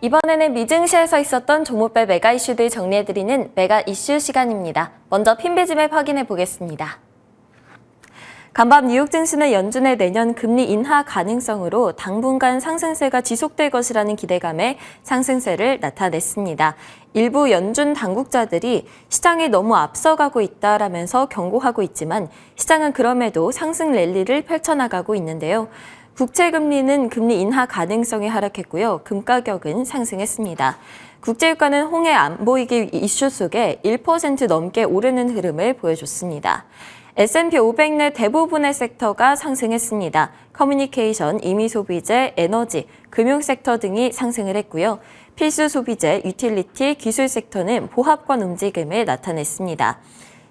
이번에는 미증시에서 있었던 종목별 메가 이슈들 정리해드리는 메가 이슈 시간입니다. 먼저 핀비즈맵 확인해 보겠습니다. 간밤 뉴욕 증시는 연준의 내년 금리 인하 가능성으로 당분간 상승세가 지속될 것이라는 기대감에 상승세를 나타냈습니다. 일부 연준 당국자들이 시장이 너무 앞서가고 있다라면서 경고하고 있지만 시장은 그럼에도 상승 랠리를 펼쳐나가고 있는데요. 국채금리는 금리 인하 가능성이 하락했고요. 금 가격은 상승했습니다. 국제유가는 홍해 안 보이기 이슈 속에 1% 넘게 오르는 흐름을 보여줬습니다. S&P 500 내 대부분의 섹터가 상승했습니다. 커뮤니케이션, 임의소비재, 에너지, 금융섹터 등이 상승을 했고요. 필수 소비재, 유틸리티, 기술 섹터는 보합권 움직임을 나타냈습니다.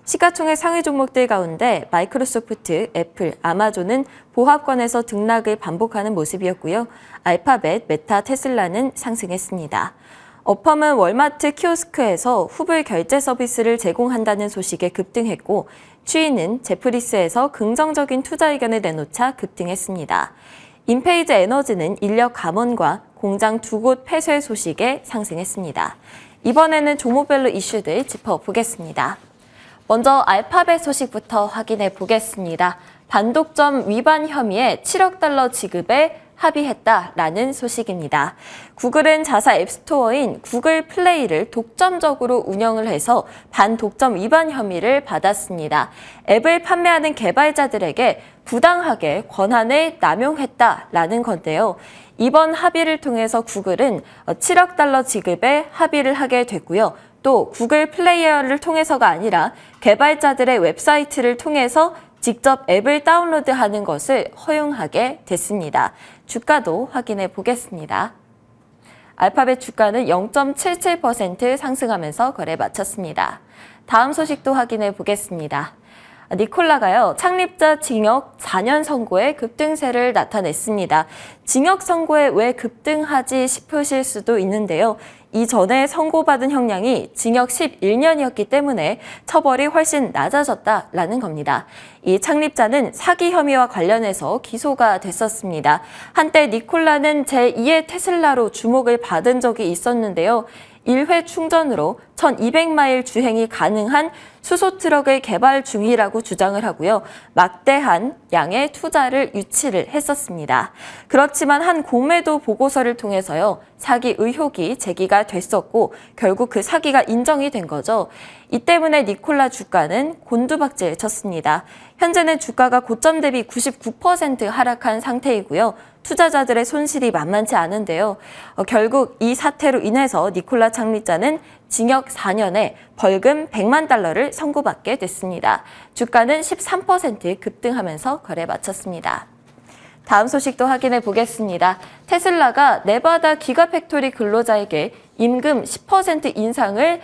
시가총액 상위 종목들 가운데 마이크로소프트, 애플, 아마존은 보합권에서 등락을 반복하는 모습이었고요. 알파벳, 메타, 테슬라는 상승했습니다. 어펌은 월마트 키오스크에서 후불 결제 서비스를 제공한다는 소식에 급등했고, 추이는 제프리스에서 긍정적인 투자 의견을 내놓자 급등했습니다. 인페이즈 에너지는 인력 감원과 공장 2곳 폐쇄 소식에 상승했습니다. 이번에는 종목별로 이슈들 짚어보겠습니다. 먼저 알파벳 소식부터 확인해 보겠습니다. 반독점 위반 혐의에 7억 달러 지급에 합의했다라는 소식입니다. 구글은 자사 앱스토어인 구글 플레이를 독점적으로 운영을 해서 반독점 위반 혐의를 받았습니다. 앱을 판매하는 개발자들에게 부당하게 권한을 남용했다라는 건데요. 이번 합의를 통해서 구글은 7억 달러 지급에 합의를 하게 됐고요. 또 구글 플레이어를 통해서가 아니라 개발자들의 웹사이트를 통해서 직접 앱을 다운로드하는 것을 허용하게 됐습니다. 주가도 확인해 보겠습니다. 알파벳 주가는 0.77% 상승하면서 거래 마쳤습니다. 다음 소식도 확인해 보겠습니다. 니콜라가요, 창립자 징역 4년 선고에 급등세를 나타냈습니다. 징역 선고에 왜 급등하지 싶으실 수도 있는데요. 이전에 선고받은 형량이 징역 11년이었기 때문에 처벌이 훨씬 낮아졌다라는 겁니다. 이 창립자는 사기 혐의와 관련해서 기소가 됐었습니다. 한때 니콜라는 제2의 테슬라로 주목을 받은 적이 있었는데요. 1회 충전으로 1200마일 주행이 가능한 수소 트럭을 개발 중이라고 주장을 하고요. 막대한 양의 투자를 유치를 했었습니다. 그렇지만 한 공매도 보고서를 통해서요. 사기 의혹이 제기가 됐었고 결국 그 사기가 인정이 된 거죠. 이 때문에 니콜라 주가는 곤두박질 쳤습니다. 현재는 주가가 고점 대비 99% 하락한 상태이고요. 투자자들의 손실이 만만치 않은데요. 결국 이 사태로 인해서 니콜라 창립자는 징역 4년에 벌금 100만 달러를 선고받게 됐습니다. 주가는 13% 급등하면서 거래 마쳤습니다. 다음 소식도 확인해 보겠습니다. 테슬라가 네바다 기가팩토리 근로자에게 임금 10% 인상을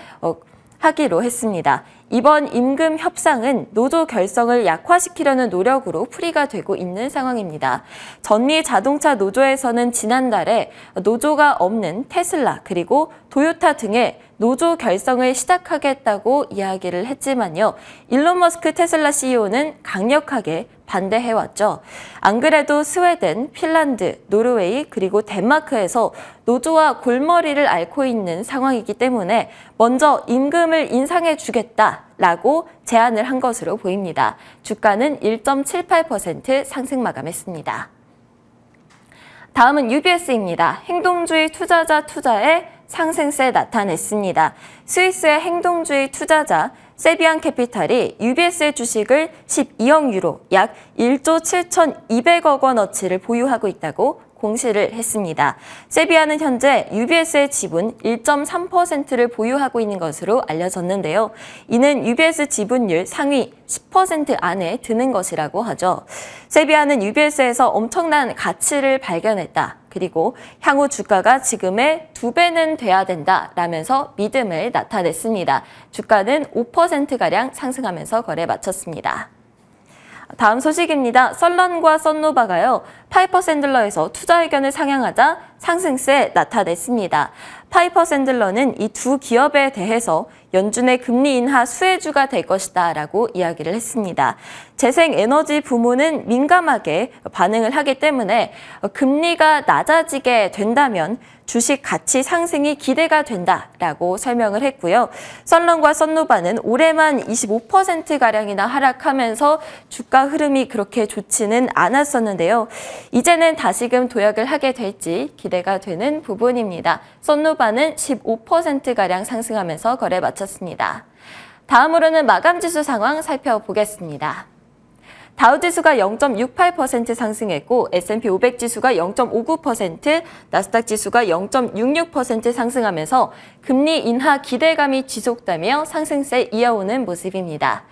하기로 했습니다. 이번 임금 협상은 노조 결성을 약화시키려는 노력으로 풀이가 되고 있는 상황입니다. 전미 자동차 노조에서는 지난달에 노조가 없는 테슬라 그리고 도요타 등의 노조 결성을 시작하겠다고 이야기를 했지만요. 일론 머스크 테슬라 CEO는 강력하게 반대해왔죠. 안 그래도 스웨덴, 핀란드, 노르웨이 그리고 덴마크에서 노조와 골머리를 앓고 있는 상황이기 때문에 먼저 임금을 인상해주겠다라고 제안을 한 것으로 보입니다. 주가는 1.78% 상승 마감했습니다. 다음은 UBS입니다. 행동주의 투자자 투자에 상승세 나타냈습니다. 스위스의 행동주의 투자자 세비안 캐피탈이 UBS의 주식을 12억 유로, 약 1조 7,200억 원어치를 보유하고 있다고 공시를 했습니다. 세비안은 현재 UBS의 지분 1.3%를 보유하고 있는 것으로 알려졌는데요. 이는 UBS 지분율 상위 10% 안에 드는 것이라고 하죠. 세비안은 UBS에서 엄청난 가치를 발견했다. 그리고 향후 주가가 지금의 2배는 돼야 된다라면서 믿음을 나타냈습니다. 주가는 5%가량 상승하면서 거래 마쳤습니다. 다음 소식입니다. 썰런과 썬노바가요. 파이퍼 샌들러에서 투자 의견을 상향하자 상승세 나타냈습니다. 파이퍼 샌들러는 이 두 기업에 대해서 연준의 금리 인하 수혜주가 될 것이다 라고 이야기를 했습니다. 재생에너지 부문은 민감하게 반응을 하기 때문에 금리가 낮아지게 된다면 주식 가치 상승이 기대가 된다라고 설명을 했고요. 썬런과 썬노바는 올해만 25%가량이나 하락하면서 주가 흐름이 그렇게 좋지는 않았었는데요. 이제는 다시금 도약을 하게 될지 기대가 되는 부분입니다. 썬노바는 15%가량 상승하면서 거래 마쳤습니다. 다음으로는 마감지수 상황 살펴보겠습니다. 다우지수가 0.68% 상승했고 S&P 500 지수가 0.59%, 나스닥 지수가 0.66% 상승하면서 금리 인하 기대감이 지속되며 상승세 이어오는 모습입니다.